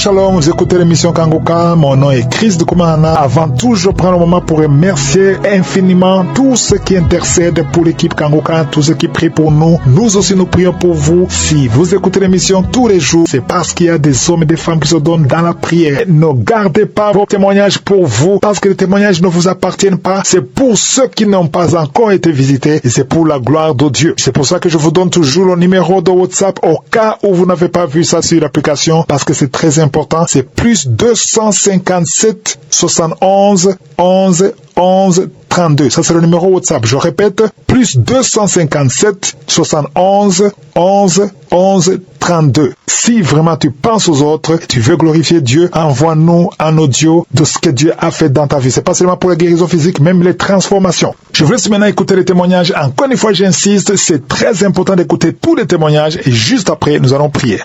Shalom, vous écoutez l'émission Kanguka, mon nom est Chris de Koumana. Avant tout, je prends le moment pour remercier infiniment tous ceux qui intercèdent pour l'équipe Kanguka, tous ceux qui prient pour nous. Nous aussi, nous prions pour vous. Si vous écoutez l'émission tous les jours, c'est parce qu'il y a des hommes et des femmes qui se donnent dans la prière. Ne gardez pas vos témoignages pour vous, parce que les témoignages ne vous appartiennent pas. C'est pour ceux qui n'ont pas encore été visités et c'est pour la gloire de Dieu. C'est pour ça que je vous donne toujours le numéro de WhatsApp au cas où vous n'avez pas vu ça sur l'application, parce que c'est très important. C'est plus 257 71 11 11 32. Ça, c'est le numéro WhatsApp. Je répète, plus 257 71 11 11 32. Si vraiment tu penses aux autres, tu veux glorifier Dieu, envoie-nous un audio de ce que Dieu a fait dans ta vie. C'est pas seulement pour la guérison physique, même les transformations. Je vous laisse maintenant écouter les témoignages. Encore une fois, j'insiste, c'est très important d'écouter tous les témoignages et juste après, nous allons prier.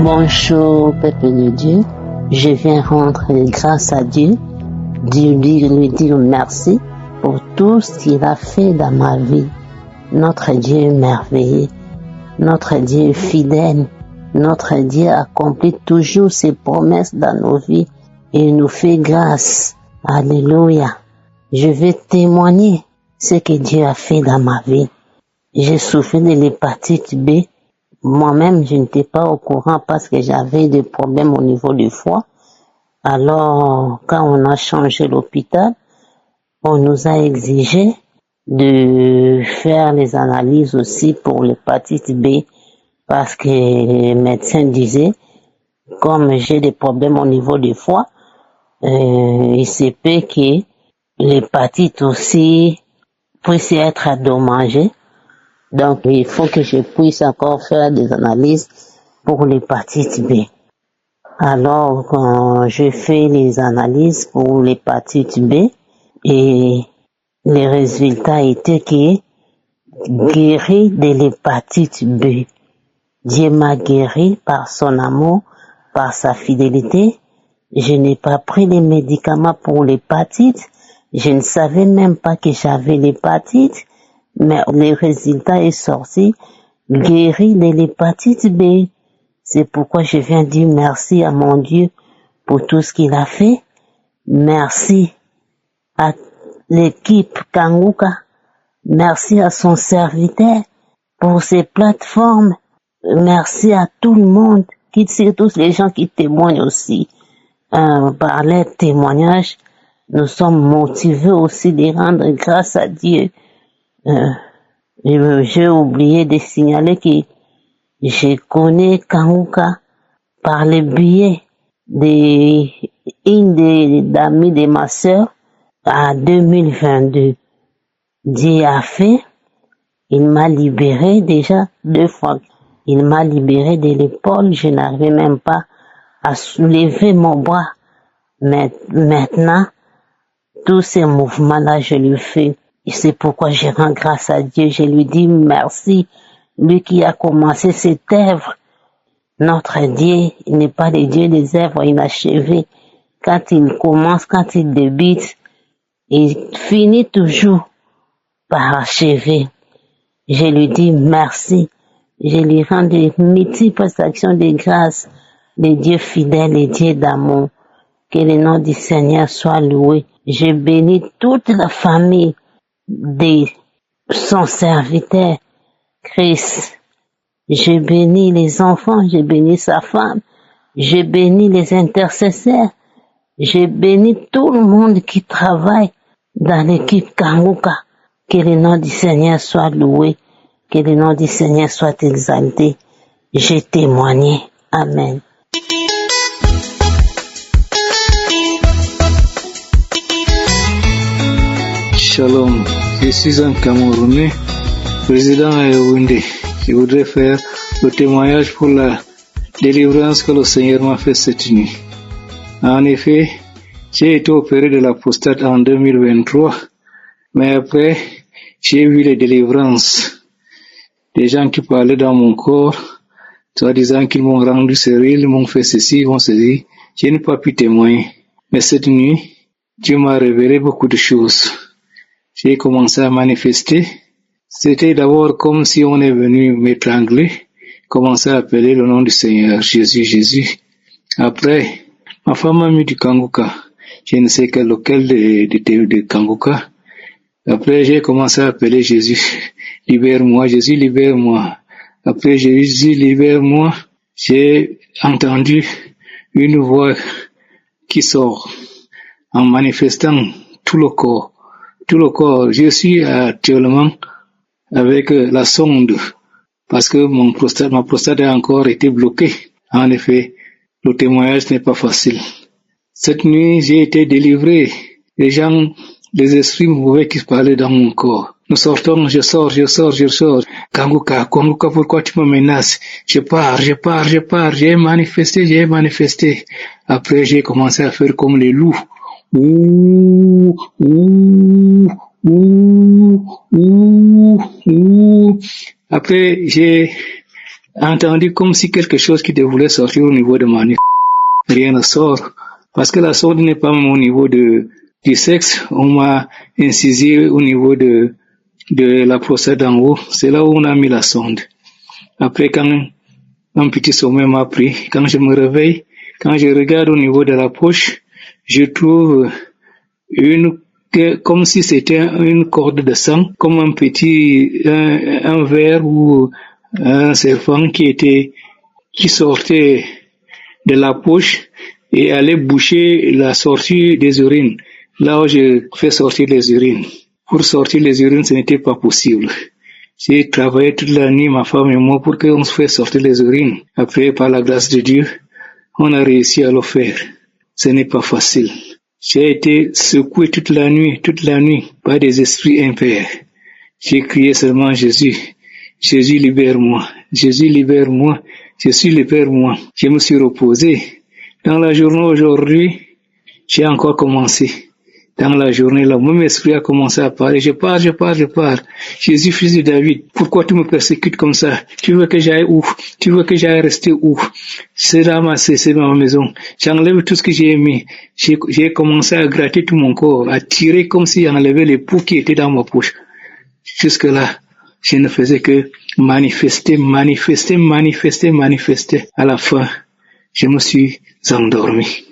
Bonjour, peuple de Dieu. Je viens rendre grâce à Dieu, lui dire merci pour tout ce qu'il a fait dans ma vie. Notre Dieu est merveilleux, notre Dieu est fidèle, notre Dieu accomplit toujours ses promesses dans nos vies et il nous fait grâce. Alléluia. Je vais témoigner ce que Dieu a fait dans ma vie. J'ai souffert de l'hépatite B. Moi-même, je n'étais pas au courant parce que j'avais des problèmes au niveau du foie. Alors, quand on a changé l'hôpital, on nous a exigé de faire les analyses aussi pour l'hépatite B parce que les médecins disaient, comme j'ai des problèmes au niveau du foie, il se peut que l'hépatite aussi puisse être endommagée. Donc, il faut que je puisse encore faire des analyses pour l'hépatite B. Alors, quand je fais les analyses pour l'hépatite B, et les résultats étaient que guéri de l'hépatite B. Dieu m'a guéri par son amour, par sa fidélité. Je n'ai pas pris les médicaments pour l'hépatite. Je ne savais même pas que j'avais l'hépatite. Mais le résultat est sorti, guéri de l'hépatite B. C'est pourquoi je viens dire merci à mon Dieu pour tout ce qu'il a fait. Merci à l'équipe Kanguka. Merci à son serviteur pour ses plateformes. Merci à tout le monde, surtout les gens qui témoignent aussi. Par les témoignages, nous sommes motivés aussi de rendre grâce à Dieu. J'ai oublié de signaler que je connais Kanguka par le biais d'une des amies de ma sœur en 2022. Dieu a fait, il m'a libéré déjà 2 fois. Il m'a libéré de l'épaule, je n'arrivais même pas à soulever mon bras. Mais maintenant, tous ces mouvements-là, je le fais. Et c'est pourquoi je rends grâce à Dieu. Je lui dis merci. Lui qui a commencé cette œuvre. Notre Dieu, il n'est pas le Dieu des œuvres inachevées. Quand il commence, quand il débute, il finit toujours par achever. Je lui dis merci. Je lui rends de multiples actions de grâce. Le Dieu fidèle, le Dieu d'amour. Que le nom du Seigneur soit loué. Je bénis toute la famille de son serviteur, Christ. Je bénis les enfants, je bénis sa femme, je bénis les intercesseurs, je bénis tout le monde qui travaille dans l'équipe Kanguka. Que le nom du Seigneur soit loué, que le nom du Seigneur soit exalté. J'ai témoigné. Amen. Shalom, je suis un Camerounais, résident à Yaoundé. Je voudrais faire le témoignage pour la délivrance que le Seigneur m'a fait cette nuit. En effet, j'ai été opéré de la prostate en 2023, mais après, j'ai vu les délivrances. Des gens qui parlaient dans mon corps, soit disant qu'ils m'ont rendu stérile, m'ont fait ceci, m'ont ceci. Je n'ai pas pu témoigner. Mais cette nuit, Dieu m'a révélé beaucoup de choses. J'ai commencé à manifester. C'était d'abord comme si on est venu m'étrangler, commencé à appeler le nom du Seigneur, Jésus, Jésus. Après, ma femme m'a mis du Kanguka. Je ne sais lequel de Kanguka. Après, j'ai commencé à appeler Jésus, libère-moi, Jésus, libère-moi. Après, Jésus, libère-moi. J'ai entendu une voix qui sort en manifestant tout le corps. Tout le corps. Je suis actuellement avec la sonde parce que ma prostate a encore été bloquée. En effet, le témoignage n'est pas facile. Cette nuit, j'ai été délivré. Les esprits mauvais qui parlaient dans mon corps. Nous sortons, je sors. Kanguka, pourquoi tu me menaces? Je pars. J'ai manifesté. Après, j'ai commencé à faire comme les loups. Ouh. Après, j'ai entendu comme si quelque chose qui voulait sortir au niveau de ma nuque. Rien ne sort. Parce que la sonde n'est pas même au niveau du sexe. On m'a incisé au niveau de la prostate en haut. C'est là où on a mis la sonde. Après, quand un petit sommeil m'a pris, quand je me réveille, quand je regarde au niveau de la poche, je trouve comme si c'était une corde de sang, comme un ver ou un serpent qui sortait de la poche et allait boucher la sortie des urines. Là où je fais sortir les urines. Pour sortir les urines, ce n'était pas possible. J'ai travaillé toute la nuit, ma femme et moi, pour qu'on se fasse sortir les urines. Après, par la grâce de Dieu, on a réussi à le faire. Ce n'est pas facile. J'ai été secoué toute la nuit, par des esprits impairs. J'ai crié seulement Jésus. Jésus, libère-moi. Jésus, libère-moi. Jésus, libère-moi. Je me suis reposé. Dans la journée aujourd'hui, j'ai encore commencé. Dans la journée, le même esprit a commencé à parler. Je pars. Jésus, fils de David, pourquoi tu me persécutes comme ça? Tu veux que j'aille où? Tu veux que j'aille rester où? C'est dans ma maison. J'enlève tout ce que j'ai aimé. J'ai commencé à gratter tout mon corps, à tirer comme si j'enlevais les poux qui étaient dans ma poche. Jusque-là, je ne faisais que manifester. À la fin, je me suis endormi.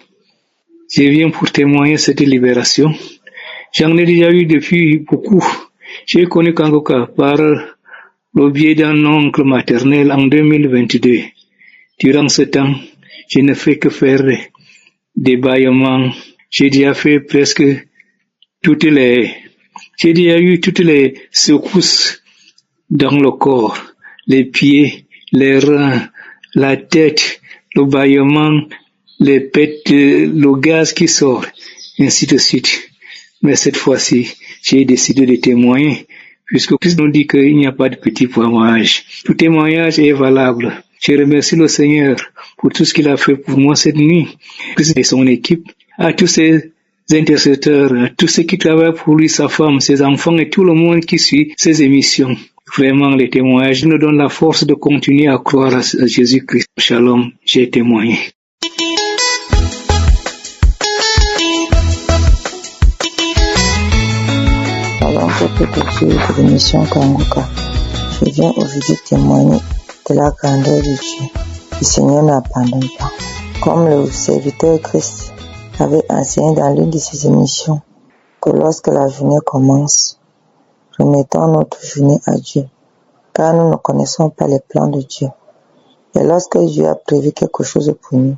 Je viens pour témoigner cette libération. J'en ai déjà eu depuis beaucoup. J'ai connu Kanguka par le biais d'un oncle maternel en 2022. Durant ce temps, je ne fais que faire des bâillements. J'ai déjà fait j'ai déjà eu toutes les secousses dans le corps, les pieds, les reins, la tête, le bâillement, les pètes, le gaz qui sort, ainsi de suite. Mais cette fois-ci, j'ai décidé de témoigner, puisque Christ nous dit qu'il n'y a pas de petit témoignage. Tout témoignage est valable. Je remercie le Seigneur pour tout ce qu'il a fait pour moi cette nuit, Christ et son équipe, à tous ses intercesseurs, à tous ceux qui travaillent pour lui, sa femme, ses enfants et tout le monde qui suit ses émissions. Vraiment, les témoignages nous donnent la force de continuer à croire à Jésus-Christ. Shalom, j'ai témoigné. Shalom, peuple de Dieu de l'émission Kanguka. Je viens aujourd'hui témoigner de la grandeur de Dieu. Le Seigneur n'abandonne pas. Comme le serviteur Christ avait enseigné dans l'une de ses émissions, que lorsque la journée commence, remettons notre journée à Dieu, car nous ne connaissons pas les plans de Dieu. Et lorsque Dieu a prévu quelque chose pour nous,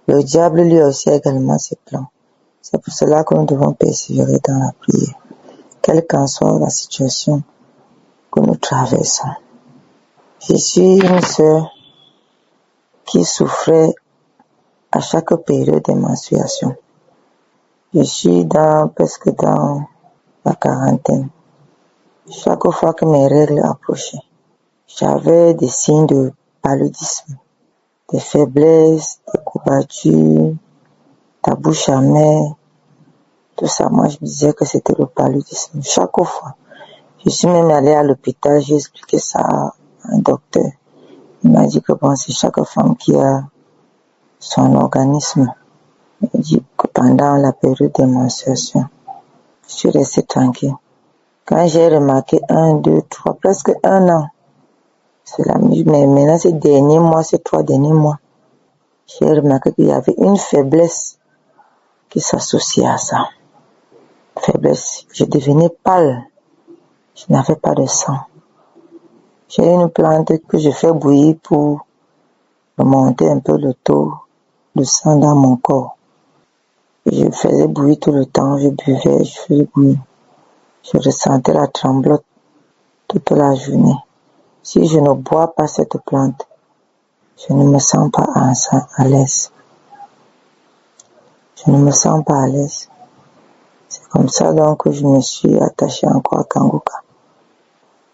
le diable lui aussi a également ses plans. C'est pour cela que nous devons persévérer dans la prière, quelle qu'en soit la situation que nous traversons. Je suis une sœur qui souffrait à chaque période de menstruation. Je suis presque dans la quarantaine. Chaque fois que mes règles approchaient, j'avais des signes de paludisme, des faiblesses, des courbatures, la bouche amère. Tout ça, moi je me disais que c'était le paludisme. Chaque fois, je suis même allée à l'hôpital, j'ai expliqué ça à un docteur. Il m'a dit que bon, c'est chaque femme qui a son organisme. Il m'a dit que pendant la période de menstruation, je suis restée tranquille. Quand j'ai remarqué 1, 2, 3, presque 1 an Mais maintenant, ces 3 derniers mois, j'ai remarqué qu'il y avait une faiblesse qui s'associait à ça. Faiblesse. Je devenais pâle. Je n'avais pas de sang. J'ai une plante que je fais bouillir pour remonter un peu le taux de sang dans mon corps. Je faisais bouillir tout le temps. Je buvais, je faisais bouillir. Je ressentais la tremblote toute la journée. Si je ne bois pas cette plante, je ne me sens pas à l'aise. Je ne me sens pas à l'aise. C'est comme ça donc que je me suis attachée encore à Kangoka.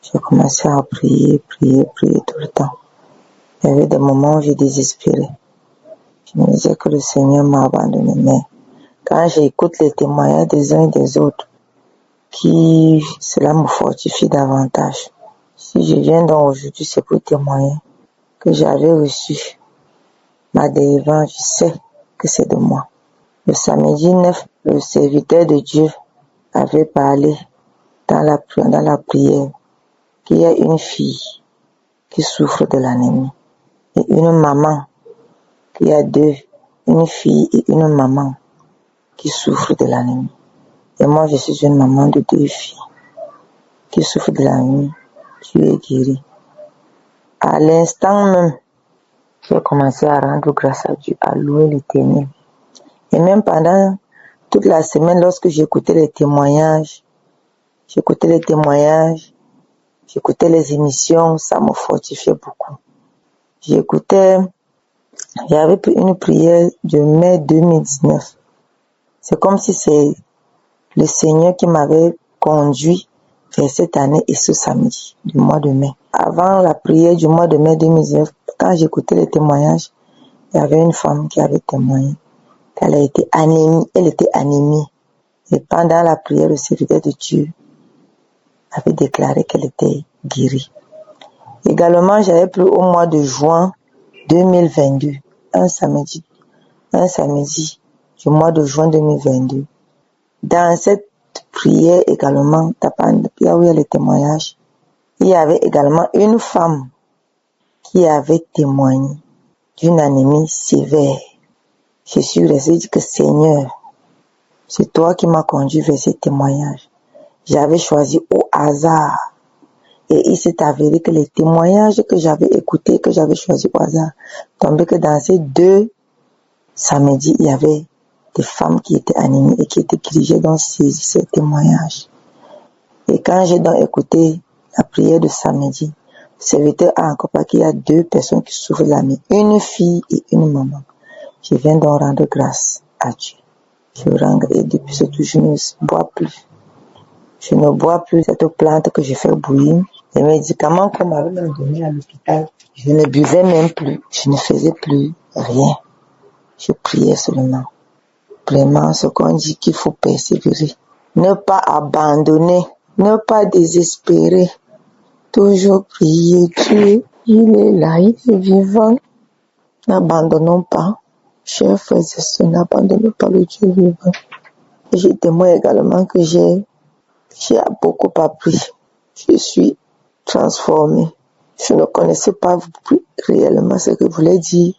J'ai commencé à prier tout le temps. Il y avait des moments où j'ai désespéré. Je me disais que le Seigneur m'a abandonné. Mais quand j'écoute les témoignages des uns et des autres, cela me fortifie davantage. Si je viens donc aujourd'hui, c'est pour témoigner que j'avais reçu ma délivrance. Je sais que c'est de moi. Le samedi 9, le serviteur de Dieu avait parlé dans la prière qu'il y a une fille qui souffre de l'anémie et une maman qui a une fille et une maman qui souffrent de l'anémie. Et moi, je suis une maman de 2 filles qui souffrent de l'anémie. Dieu est guéri. À l'instant même, j'ai commencé à rendre grâce à Dieu, à louer l'Éternel. Et même pendant toute la semaine, lorsque j'écoutais les témoignages, j'écoutais les émissions, ça me fortifiait beaucoup. Il y avait une prière de mai 2019. C'est comme si c'est le Seigneur qui m'avait conduit vers cette année et ce samedi du mois de mai. Avant la prière du mois de mai 2019, quand j'écoutais les témoignages, il y avait une femme qui avait témoigné qu'elle était anémie. Et pendant la prière, le serviteur de Dieu avait déclaré qu'elle était guérie. Également, j'avais pris au mois de juin 2022, un samedi du mois de juin 2022. Dans cette prière également, là où il y a les témoignages, il y avait également une femme qui avait témoigné d'une anémie sévère. Je suis restée dit que Seigneur, c'est toi qui m'as conduit vers ces témoignages. J'avais choisi au hasard. Et il s'est avéré que les témoignages que j'avais écoutés, que j'avais choisis au hasard, tombaient que dans ces 2 samedis, il y avait des femmes qui étaient anémies et qui étaient dirigées dans ces témoignages. Et quand j'ai donc écouté la prière de samedi, le serviteur a encore pas qu'il y a 2 personnes qui souffrent de l'anémie, une fille et une maman. Je viens donc rendre grâce à Dieu. Et depuis ce jour, je ne bois plus. Je ne bois plus cette plante que j'ai fait bouillir. Les médicaments qu'on m'avait même donné à l'hôpital, je ne buvais même plus. Je ne faisais plus rien. Je priais seulement. Vraiment, ce qu'on dit qu'il faut persévérer. Ne pas abandonner. Ne pas désespérer. Toujours prier Dieu. Il est là, il est vivant. N'abandonnons pas. Chers frères et sœurs, n'abandonnez pas le Dieu vivant. Et je témoigne également que j'ai beaucoup appris. Je suis transformée. Je ne connaissais pas plus réellement ce que voulait dire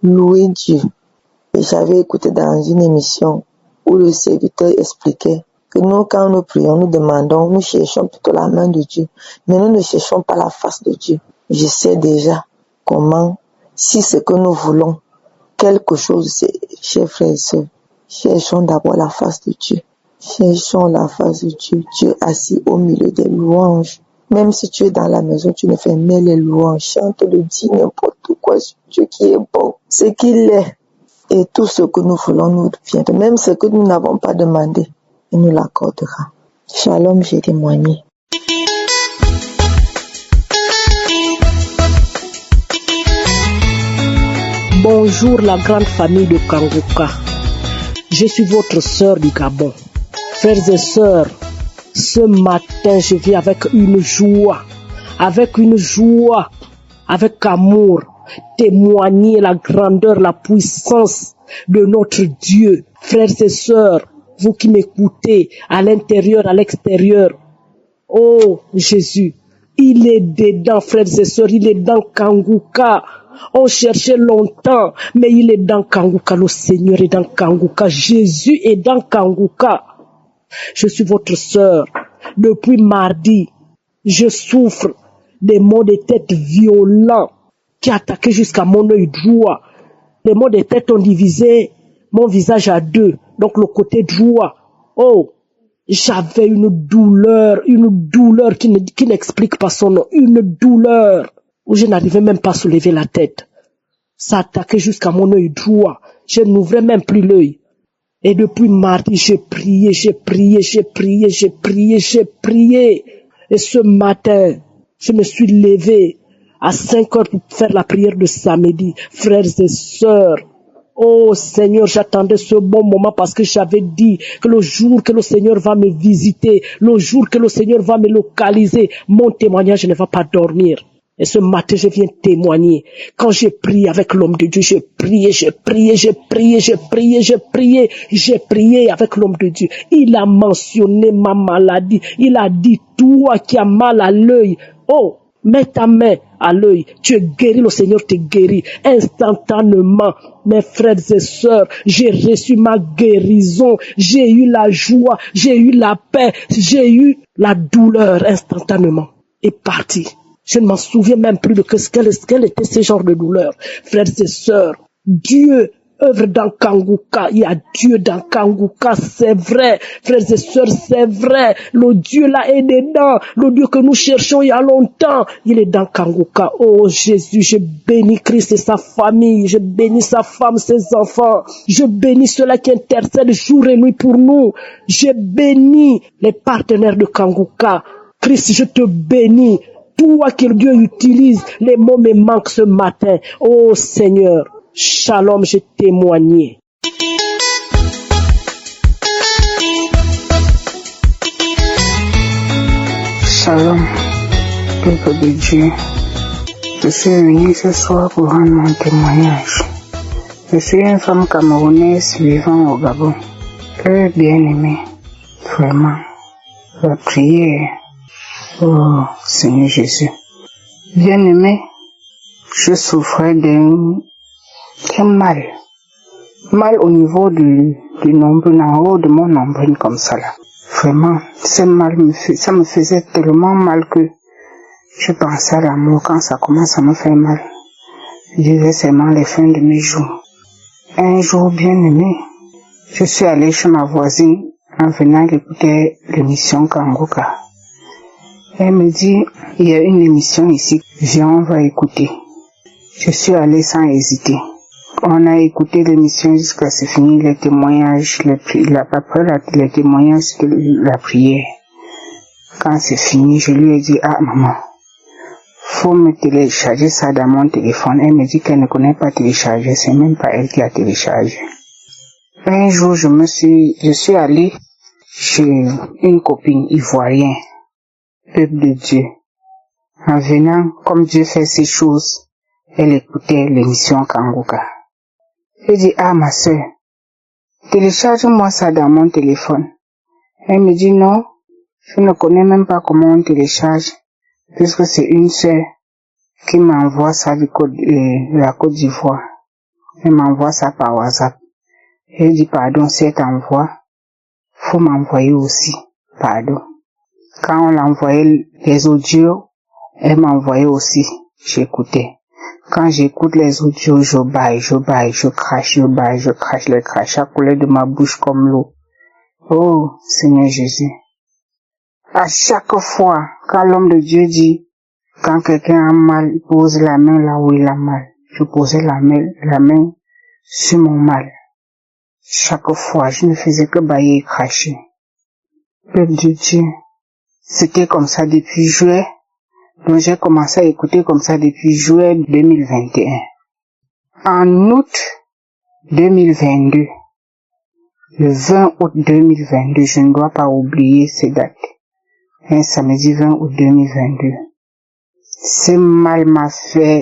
louer Dieu. Et j'avais écouté dans une émission où le serviteur expliquait que nous, quand nous prions, nous demandons, nous cherchons plutôt la main de Dieu. Mais nous ne cherchons pas la face de Dieu. Je sais déjà comment, si ce que nous voulons, quelque chose, c'est, chers frères et sœurs, cherchons d'abord la face de Dieu. Cherchons la face de Dieu. Dieu assis au milieu des louanges. Même si tu es dans la maison, tu ne fais mais les louanges. Chante-le, dis n'importe quoi sur Dieu qui est bon. Ce qu'il est. Et tout ce que nous voulons nous vient. Même ce que nous n'avons pas demandé, il nous l'accordera. Shalom, j'ai témoigné. Bonjour la grande famille de Kangoka. Je suis votre sœur du Gabon. Frères et sœurs, ce matin, je viens avec une joie, avec amour, témoigner la grandeur, la puissance de notre Dieu. Frères et sœurs, vous qui m'écoutez à l'intérieur, à l'extérieur, oh Jésus, Il est dedans, frères et sœurs, il est dans Kanguka. On cherchait longtemps, mais il est dans Kanguka. Le Seigneur est dans Kanguka. Jésus est dans Kanguka. Je suis votre sœur. Depuis mardi, je souffre des maux de tête violents qui attaquaient jusqu'à mon œil droit. Les maux de tête ont divisé mon visage à deux, donc le côté droit. Oh, j'avais une douleur qui n'explique pas son nom, une douleur où je n'arrivais même pas à soulever la tête. Ça attaquait jusqu'à mon œil droit. Je n'ouvrais même plus l'œil. Et depuis mardi, j'ai prié. Et ce matin, je me suis levé à 5 heures pour faire la prière de samedi. Frères et sœurs, oh Seigneur, j'attendais ce bon moment parce que j'avais dit que le jour que le Seigneur va me visiter, le jour que le Seigneur va me localiser, mon témoignage ne va pas dormir. Et ce matin, je viens témoigner. Quand j'ai prié avec l'homme de Dieu, j'ai prié avec l'homme de Dieu. Il a mentionné ma maladie. Il a dit, toi qui as mal à l'œil, oh, mets ta main à l'œil. Tu es guéri, le Seigneur te guérit instantanément. Mes frères et sœurs, j'ai reçu ma guérison. J'ai eu la joie, j'ai eu la paix, j'ai eu la douleur instantanément. Et parti. Je ne m'en souviens même plus de quel était ce genre de douleur. Frères et sœurs, Dieu œuvre dans Kanguka. Il y a Dieu dans Kanguka, c'est vrai. Frères et sœurs, c'est vrai. Le Dieu là est dedans. Le Dieu que nous cherchons il y a longtemps, il est dans Kanguka. Oh Jésus, je bénis Christ et sa famille. Je bénis sa femme, ses enfants. Je bénis ceux-là qui intercèdent jour et nuit pour nous. Je bénis les partenaires de Kanguka. Christ, je te bénis. Toi que Dieu utilise, les mots me manquent ce matin. Oh Seigneur, shalom, j'ai témoigné. Shalom, peuple de Dieu. Je suis venue ce soir pour rendre mon témoignage. Je suis une femme camerounaise vivant au Gabon. Bien-aimé, vraiment, la prière. Oh, Seigneur Jésus. Bien-aimé, je souffrais d'un mal. Mal au niveau du nombril, en haut de mon nombril comme ça là. Vraiment, ça me faisait tellement mal que je pensais à l'amour quand ça commence à me faire mal. Je disais seulement les fins de mes jours. Un jour, bien-aimé, je suis allé chez ma voisine en venant écouter l'émission Kanguka. Elle me dit, il y a une émission ici, viens, on va écouter. Je suis allé sans hésiter. On a écouté l'émission jusqu'à ce fini, les témoignages, après les témoignages de la prière. Quand c'est fini, je lui ai dit, ah maman, faut me télécharger ça dans mon téléphone. Elle me dit qu'elle ne connaît pas télécharger, c'est même pas elle qui a téléchargé. Un jour, je suis allé chez une copine ivoirienne. Peuple de Dieu. En venant, comme Dieu fait ces choses, elle écoutait l'émission Kanguka. Je dis, ah ma soeur, télécharge-moi ça dans mon téléphone. Elle me dit non, je ne connais même pas comment on télécharge, puisque c'est une soeur qui m'envoie ça de la Côte d'Ivoire. Elle m'envoie ça par WhatsApp. Elle dit, pardon, si elle t'envoie, faut m'envoyer aussi, pardon. Quand on l'envoyait les audios, elle m'envoyait aussi, j'écoutais. Quand j'écoute les audios, je baille, je crache, les crachats coulaient de ma bouche comme l'eau. Oh, Seigneur Jésus. À chaque fois, quand l'homme de Dieu dit, quand quelqu'un a mal, il pose la main là où il a mal. Je posais la main sur mon mal. Chaque fois, je ne faisais que bailler et cracher. Peuple de Dieu. C'était comme ça depuis juillet. Donc j'ai commencé à écouter comme ça depuis juillet 2021. En août 2022, le 20 août 2022, je ne dois pas oublier ces dates. Un samedi 20 août 2022. Ce mal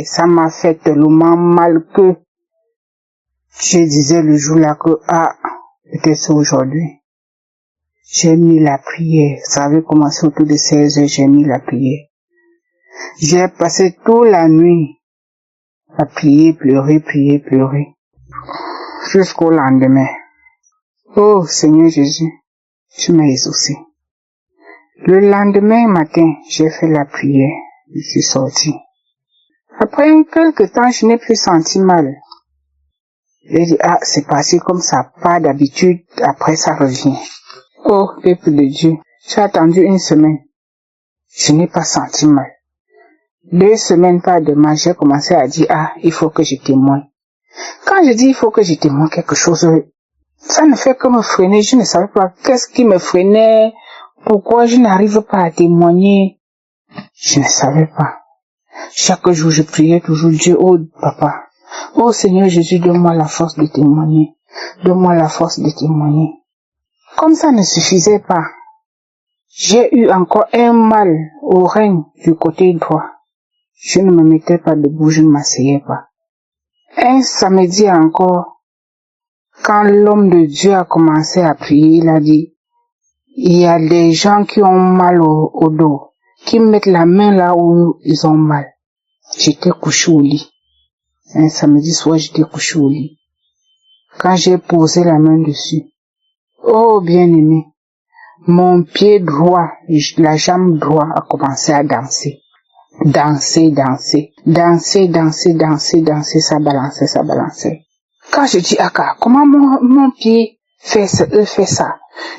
ça m'a fait tellement mal que je disais le jour là que, peut-être c'est aujourd'hui. J'ai mis la prière. Ça avait commencé autour de 16 heures, j'ai mis la prière. J'ai passé toute la nuit à prier, pleurer, jusqu'au lendemain. Oh Seigneur Jésus, tu m'as exaucé. Le lendemain matin, j'ai fait la prière, je suis sorti. Après quelque temps, je n'ai plus senti mal. J'ai dit, c'est passé comme ça, pas d'habitude, après ça revient. Oh, peuple de Dieu, j'ai attendu une semaine. Je n'ai pas senti mal. 2 semaines, pas de mal, j'ai commencé à dire, il faut que je témoigne. Quand je dis il faut que je témoigne quelque chose, ça ne fait que me freiner, je ne savais pas qu'est-ce qui me freinait, pourquoi je n'arrive pas à témoigner. Je ne savais pas. Chaque jour, je priais toujours Dieu, oh papa, oh Seigneur Jésus, donne-moi la force de témoigner. Donne-moi la force de témoigner. Comme ça ne suffisait pas, j'ai eu encore un mal au rein du côté droit. Je ne me mettais pas debout, je ne m'asseyais pas. Un samedi encore, quand l'homme de Dieu a commencé à prier, il a dit, il y a des gens qui ont mal au dos, qui mettent la main là où ils ont mal. J'étais couché au lit. Un samedi soir, j'étais couché au lit. Quand j'ai posé la main dessus, oh bien-aimé, mon pied droit, la jambe droite a commencé à danser. Danser, ça balançait. Quand je dis comment mon pied fait ça,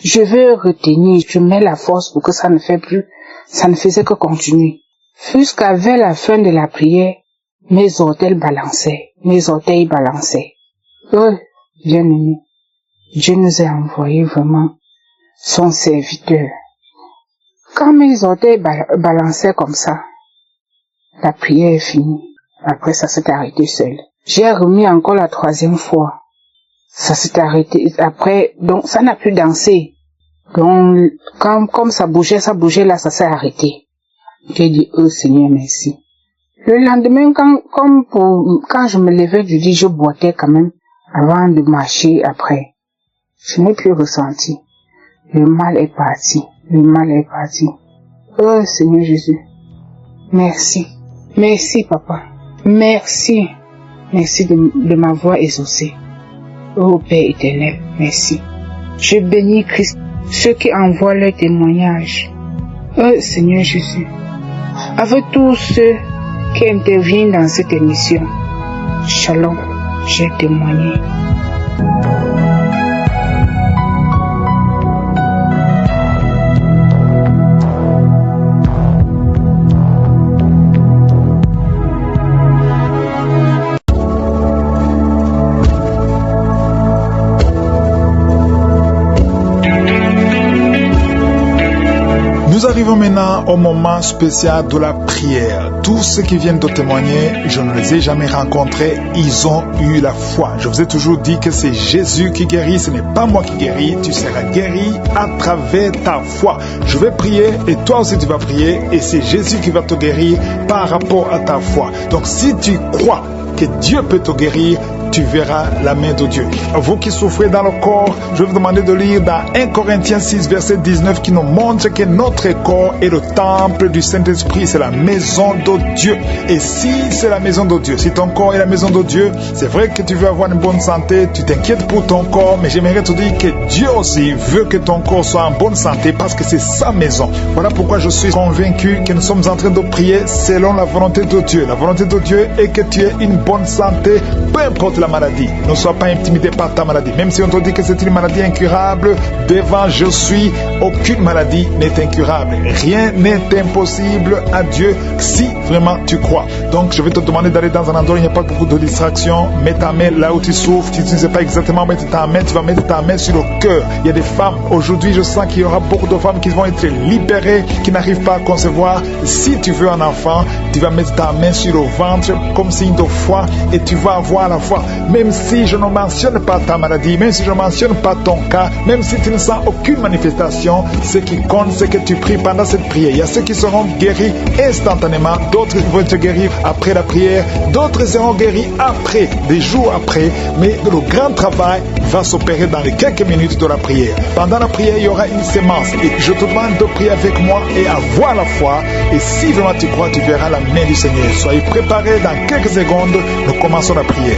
je veux retenir, je mets la force pour que ça ne faisait que continuer. Jusqu'à vers la fin de la prière, mes orteils balançaient. Oh, bien-aimé, Dieu nous a envoyé vraiment son serviteur. Quand mes orteils balançaient comme ça, la prière est finie. Après, ça s'est arrêté seul. J'ai remis encore la 3e fois. Ça s'est arrêté. Après, donc, ça n'a plus dansé. Donc, comme ça bougeait là, ça s'est arrêté. J'ai dit, oh Seigneur, merci. Le lendemain, quand je me levais du lit, je boitais quand même avant de marcher après. Je n'ai plus ressenti. Le mal est parti. Oh Seigneur Jésus, merci. Merci papa. Merci de m'avoir exaucé. Oh Père éternel, merci. Je bénis Christ, ceux qui envoient leur témoignage. Oh Seigneur Jésus, avec tous ceux qui interviennent dans cette émission, Shalom, j'ai témoigné. Nous arrivons maintenant au moment spécial de la prière. Tous ceux qui viennent de témoigner, je ne les ai jamais rencontrés, ils ont eu la foi. Je vous ai toujours dit que c'est Jésus qui guérit, ce n'est pas moi qui guéris, tu seras guéri à travers ta foi. Je vais prier et toi aussi tu vas prier et c'est Jésus qui va te guérir par rapport à ta foi. Donc si tu crois que Dieu peut te guérir, tu verras la main de Dieu. Vous qui souffrez dans le corps, je vais vous demander de lire dans 1 Corinthiens 6, verset 19, qui nous montre que notre corps est le temple du Saint-Esprit, c'est la maison de Dieu. Et si c'est la maison de Dieu, si ton corps est la maison de Dieu, c'est vrai que tu veux avoir une bonne santé, tu t'inquiètes pour ton corps, mais j'aimerais te dire que Dieu aussi veut que ton corps soit en bonne santé parce que c'est sa maison. Voilà pourquoi je suis convaincu que nous sommes en train de prier selon la volonté de Dieu. La volonté de Dieu est que tu aies une bonne santé, peu importe la maladie. Ne sois pas intimidé par ta maladie. Même si on te dit que c'est une maladie incurable, devant je suis, aucune maladie n'est incurable. Rien n'est impossible à Dieu si vraiment tu crois. Donc je vais te demander d'aller dans un endroit où il n'y a pas beaucoup de distractions. Mets ta main là où tu souffres. Tu ne sais pas exactement mettre ta main. Tu vas mettre ta main sur le cœur. Il y a des femmes. Aujourd'hui, je sens qu'il y aura beaucoup de femmes qui vont être libérées, qui n'arrivent pas à concevoir. Si tu veux un enfant, tu vas mettre ta main sur le ventre comme signe de foi et tu vas avoir la foi. même si je ne mentionne pas ta maladie, même si je ne mentionne pas ton cas, même si tu ne sens aucune manifestation, ce qui compte, c'est que tu pries pendant cette prière. Il y a ceux qui seront guéris instantanément, d'autres vont être guéris après la prière, d'autres seront guéris après, des jours après, mais le grand travail va s'opérer dans les quelques minutes de la prière. Pendant la prière, il y aura une sémence et je te demande de prier avec moi et avoir la foi, et si vraiment tu crois, tu verras la main du Seigneur. Soyez préparés, dans quelques secondes, nous commençons la prière.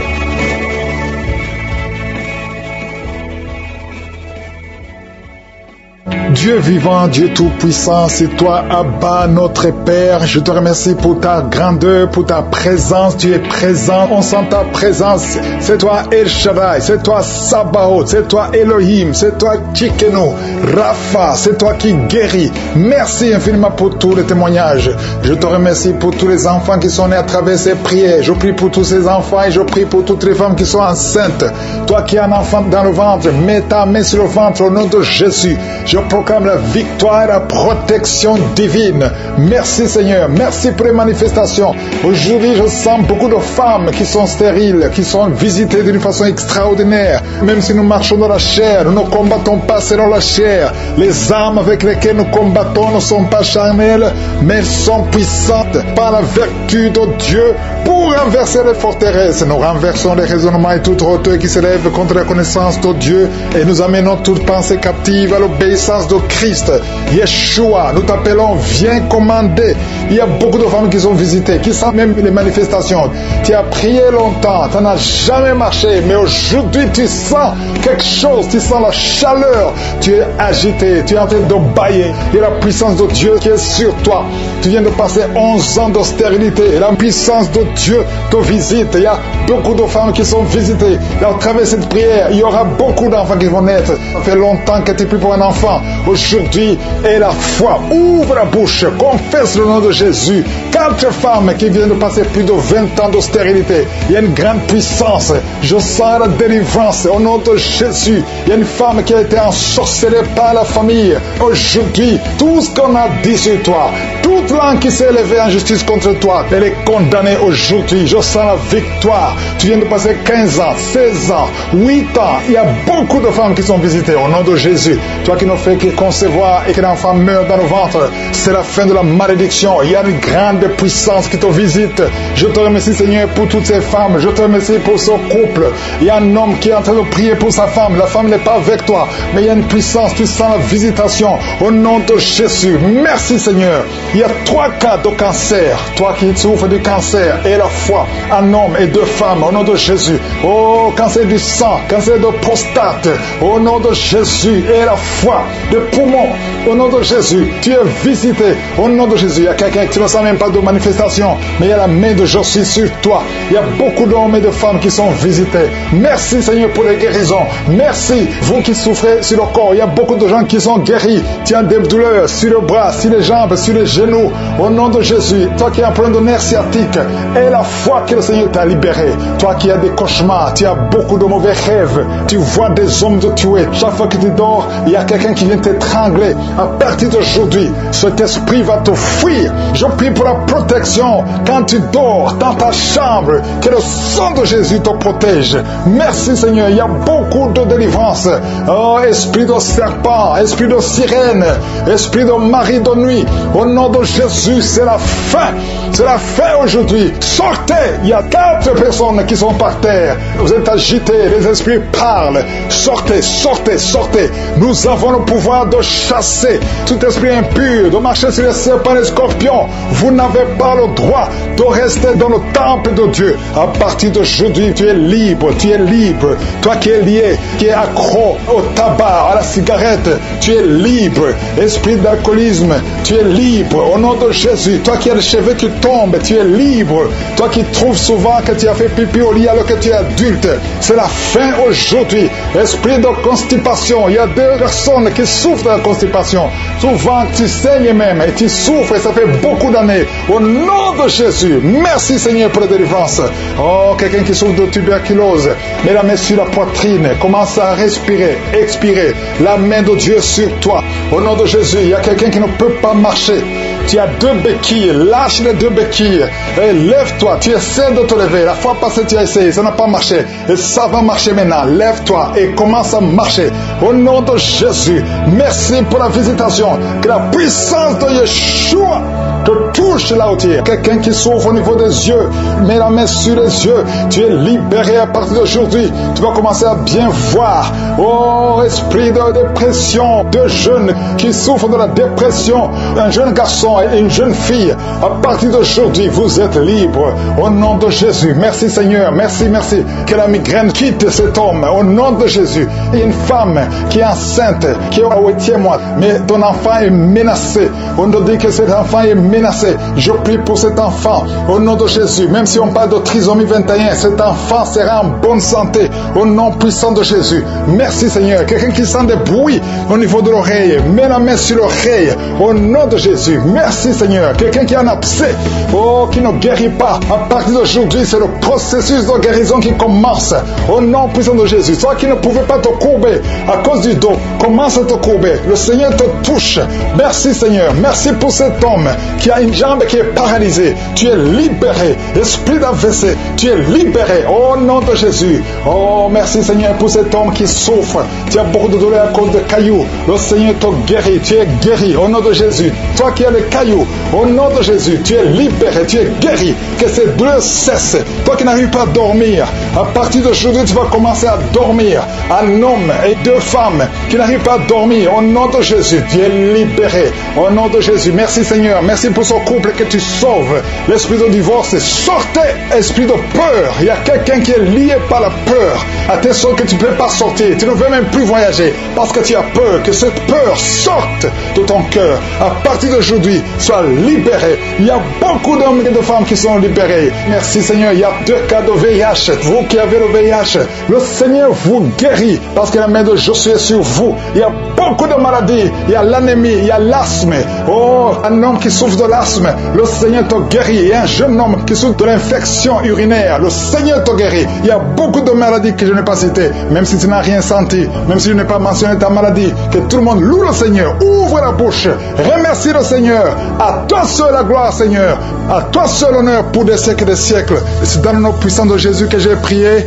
Dieu vivant, Dieu tout-puissant, c'est toi, Abba, notre Père. Je te remercie pour ta grandeur, pour ta présence. Tu es présent, on sent ta présence. C'est toi El Shaddai, c'est toi Sabaoth, c'est toi Elohim, c'est toi Tchikenu, Rapha, c'est toi qui guéris. Merci infiniment pour tous les témoignages. Je te remercie pour tous les enfants qui sont nés à travers ces prières. Je prie pour tous ces enfants et je prie pour toutes les femmes qui sont enceintes. Toi qui as un enfant dans le ventre, mets ta main sur le ventre au nom de Jésus. Je proclame la victoire et la protection divine. Merci Seigneur, merci pour les manifestations. Aujourd'hui, je sens beaucoup de femmes qui sont stériles, qui sont visitées d'une façon extraordinaire. Même si nous marchons dans la chair, nous ne combattons pas selon la chair. Les armes avec lesquelles nous combattons ne sont pas charnelles, mais sont puissantes par la vertu de Dieu pour renverser les forteresses. Nous renversons les raisonnements et toute hauteur qui s'élève contre la connaissance de Dieu et nous amenons toute pensée captive à l'obéissance de Christ. Yeshua, nous t'appelons, viens commander. Il y a beaucoup de femmes qui sont visitées, qui sentent même les manifestations. Tu as prié longtemps, ça n'a jamais marché, mais aujourd'hui tu sens quelque chose, tu sens la chaleur, tu es agité, tu es en train de bailler. Il y a la puissance de Dieu qui est sur toi. Tu viens de passer 11 ans de stérilité et la puissance de Dieu te visite. Il y a beaucoup de femmes qui sont visitées. Et à travers cette prière, il y aura beaucoup d'enfants qui vont naître. Ça fait longtemps que tu es plus pour un enfant. Aujourd'hui, et la foi, ouvre la bouche, confesse le nom de Jésus. 4 femmes qui viennent de passer plus de 20 ans de stérilité. Il y a une grande puissance. Je sens la délivrance au nom de Jésus. Il y a une femme qui a été ensorcelée par la famille. Aujourd'hui, tout ce qu'on a dit sur toi, toute langue qui s'est élevée en justice contre toi, elle est condamnée aujourd'hui. Je sens la victoire. Tu viens de passer 15 ans, 16 ans, 8 ans. Il y a beaucoup de femmes qui sont visitées au nom de Jésus. Toi qui ne fais que concevoir et que l'enfant meurt dans le ventre, c'est la fin de la malédiction. Il y a une grande puissance qui te visite. Je te remercie Seigneur pour toutes ces femmes. Je te remercie pour ce couple. Il y a un homme qui est en train de prier pour sa femme. La femme n'est pas avec toi, mais il y a une puissance. Tu sens la visitation au nom de Jésus. Merci Seigneur. Il y a 3 cas de cancer. Toi qui souffres du cancer et la foi, un homme et 2 femmes au nom de Jésus. Oh, cancer du sang, cancer de prostate au nom de Jésus et la foi, de poumons au nom de Jésus. Tu es visité au nom de Jésus. Il y a quelqu'un qui ne sent même pas de manifestation, mais il y a la main de Jésus sur toi. Il y a beaucoup d'hommes et de femmes qui sont visités. Merci Seigneur pour les guérisons. Merci vous qui souffrez sur le corps. Il y a beaucoup de gens qui sont guéris. Tu as des douleurs sur le bras, sur les jambes, sur les genoux au nom de Jésus. Toi qui as un problème de nerf sciatique, et la foi que le Seigneur t'a libéré. Toi qui as des cauchemars, tu as beaucoup de mauvais rêves, tu vois des hommes te tuer. Chaque fois que tu dors, il y a quelqu'un qui vient t'étrangler. À partir d'aujourd'hui, cet esprit va te fuir. Je prie pour la protection quand tu dors dans ta chambre, que le sang de Jésus te protège. Merci Seigneur, il y a beaucoup de délivrance. Oh, esprit de serpent, esprit de sirène, esprit de mari de nuit, au nom de Jésus, c'est la fin. C'est la fin aujourd'hui. Sortez, il y a 4 personnes qui sont par terre. Vous êtes agités, les esprits parlent. Sortez, sortez, sortez. Nous avons le pouvoir de chasser tout esprit impur, de marcher sur les serpents et les scorpions. Vous n'avez pas le droit de rester dans le temple de Dieu. À partir d'aujourd'hui, tu es libre, tu es libre. Toi qui es lié, qui es accro au tabac, à la cigarette, tu es libre. Esprit d'alcoolisme, tu es libre. Au nom de Jésus, toi qui as les cheveux qui tombent, tu es libre. Toi qui trouves souvent que tu as fait pipi au lit alors que tu es adulte, c'est la fin aujourd'hui. Esprit de constipation, il y a 2 personnes qui souffrent de la constipation. Souvent tu saignes même et tu souffres et ça fait beaucoup d'années. Au nom de Jésus, merci Seigneur pour la délivrance. Oh, quelqu'un qui souffre de tuberculose, mets la main sur la poitrine, commence à respirer, expirer. La main de Dieu sur toi. Au nom de Jésus, il y a quelqu'un qui ne peut pas marcher. Tu as 2 béquilles, lâche les 2 béquilles et lève-toi. Tu essaies de te lever. La fois passée, tu as essayé, ça n'a pas marché. Et ça va marcher maintenant. Lève-toi et commence à marcher. Au nom de Jésus, merci pour la visitation. Que la puissance de Yeshua te touche là où tu es. Quelqu'un qui souffre au niveau des yeux, mets la main sur les yeux. Tu es libéré à partir d'aujourd'hui. Tu vas commencer à bien voir. Oh, esprit de dépression, de jeunes qui souffrent de la dépression, un jeune garçon et une jeune fille, à partir d'aujourd'hui, vous êtes libres. Au nom de Jésus. Merci Seigneur. Merci, merci. Que la migraine quitte cet homme. Au nom de Jésus. Il y a une femme qui est enceinte, qui est au 8e mois, mais ton enfant est menacé. On te dit que cet enfant est menacé. Je prie pour cet enfant. Au nom de Jésus. Même si on parle de trisomie 21, cet enfant sera en bonne santé. Au nom puissant de Jésus. Merci Seigneur. Quelqu'un qui sent des bruits au niveau de l'oreille, mets la main sur l'oreille. Au nom de Jésus. Merci Seigneur. Quelqu'un qui a un abcès, oh, qui ne guérit pas. À partir d'aujourd'hui, c'est le processus de guérison qui commence. Au nom puissant de Jésus. Toi qui ne pouvais pas te courber à cause du dos, commence à te courber. Le Seigneur te touche. Merci Seigneur. Merci pour cet homme qui a une jambe qui est paralysée. Tu es libéré. Esprit d'AVC, tu es libéré. Au nom de Jésus. Oh, merci Seigneur pour cet homme qui souffre. Tu as beaucoup de douleur à cause de cailloux. Le Seigneur te guérit. Tu es guéri. Au nom de Jésus. Toi qui as les cailloux, au nom de Jésus, tu es libéré. Tu es guéri. Que ces douleurs cessent. Toi qui n'arrives pas à dormir, à partir d'aujourd'hui, tu vas commencer à dormir. Un homme et 2 femmes qui n'arrivent pas à dormir, au nom de Jésus, tu es libéré. Au nom de Jésus. Merci Seigneur. Merci pour ce couple que tu sauves. L'esprit de divorce, sortez, esprit de peur. Il y a quelqu'un qui est lié par la peur à tes sortes que tu ne peux pas sortir. Tu ne veux même plus voyager parce que tu as peur. Que cette peur sorte de ton cœur. À partir d'aujourd'hui, sois libéré. Il y a beaucoup d'hommes et de femmes qui sont libérés. Merci Seigneur. Il y a 2 cas de VIH. Vous qui avez le VIH, le Seigneur vous guérit parce que la main de Josué est sur vous. Il y a beaucoup de maladies. Il y a l'anémie, il y a l'asthme. Oh, un homme qui souffre de l'asthme, le Seigneur te guérit. Il y a un jeune homme qui souffre de l'infection urinaire, le Seigneur te guérit. Il y a beaucoup de maladies que je n'ai pas citées, même si tu n'as rien senti, même si je n'ai pas mentionné ta maladie. Que tout le monde loue le Seigneur, ouvre la bouche, remercie le Seigneur. À toi seul la gloire, Seigneur. À toi seul l'honneur pour des siècles et des siècles. C'est dans le nom puissant de Jésus que j'ai prié.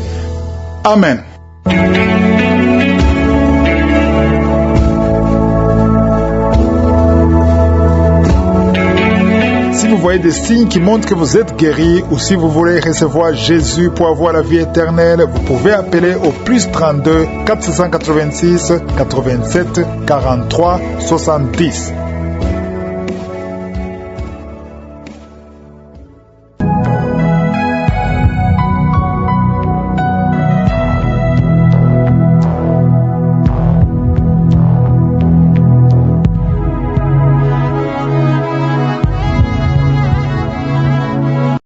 Amen. Si vous voyez des signes qui montrent que vous êtes guéri, ou si vous voulez recevoir Jésus pour avoir la vie éternelle, vous pouvez appeler au plus 32 486 87 43 70.